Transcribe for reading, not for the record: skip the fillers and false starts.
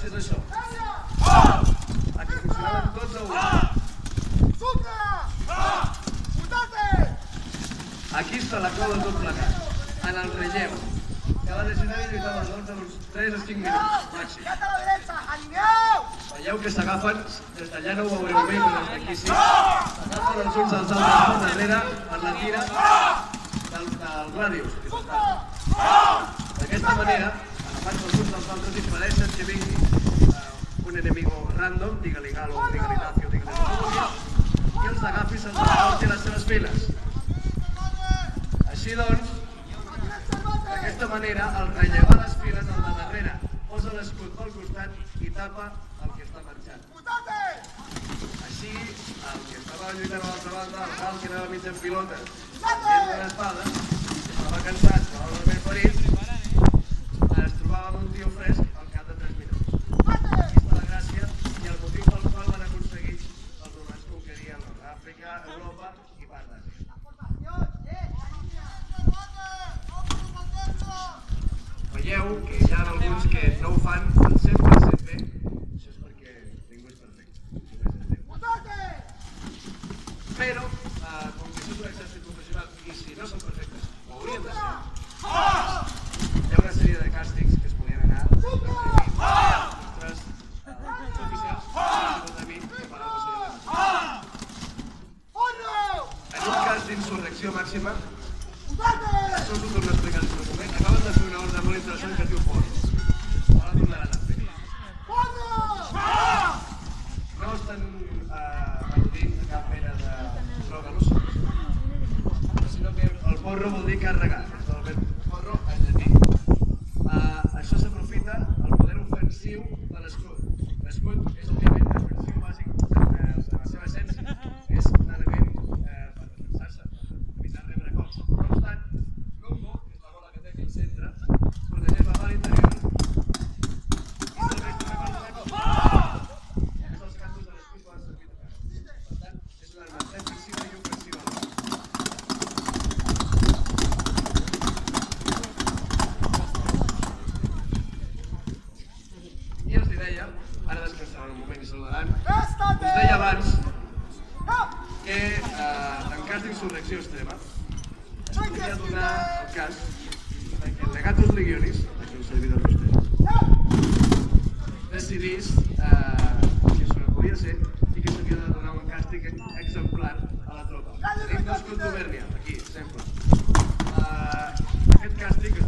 és això. A que funcionaven tots a un. Aquí està la clau de tot plegat, en el relleu. Cada lesionari lluitava els uns 3 o 5 minuts, màxim. Veieu que s'agafen, des d'allà no ho veureu bé, però des d'aquí sí. S'agafen els uns als altres per darrere, per la tira del gladius. D'aquesta manera, agafant els uns dels altres, impedeixen que vingui un enemigo random, digue-li Galo, digue-li Nacio, digue-li Nacio, i els agafi, se'ls porti a les seves files. Així doncs, d'aquesta manera, el rellevar les files, el de darrere, posa l'escut pel costat i tapa el que està marxant. Així, el que estava lluitant a l'altra banda, el Gal que anava mig en pilotes, fent una espada, estava cansat, probablement ferit, es trobava amb un tio fresc al cap de 3 minuts. Aquí està la gràcia i el motiu pel qual van aconseguir els romans conquerir Àfrica, Europa i part d'Àsia. Veieu que hi ha alguns que no ho fan al 100% bé, això és perquè ningú és perfecte. Però, com que és un exèrcit professional i si no són perfectes, ho haurien de ser, hi ha una sèrie de càstigs que es podien anar nostres oficials, fins a mi, que fan el procediment. En un cas d'insurrecció màxima, això us ho torno a explicar en un moment. Acaben de fer una ordre molt interessant que es diu porro. Ara tornaran a fer. No estan al·ludint a cap mena de droga al·lucinació, sinó que el porro vol dir carregar. És el verb porro en llatí. Això s'aprofita el poder ofensiu de l'escut. L'escut és, òbviament, defensiu bàsic en la seva essència. És un element per defensar-se, per evitar rebre cops. No obstant, Congo, que és la bola que té aquí al centre, protegeix la part interior i serveix també per donar cops. És els cantos de l'escut poden servir de cara. Per tant, és una arma defensiva i ofensiva. I els deia, ara descansaran un moment i saludaran, us deia abans que en cas d'insurrecció extrema es podria donar el cas que el legatus legionis, que un servidor vostè, decidís que això no podia ser i que s'havia de donar un càstig exemplar a la tropa. Tenim dos contubèrnia, aquí, exemple. Aquest càstig es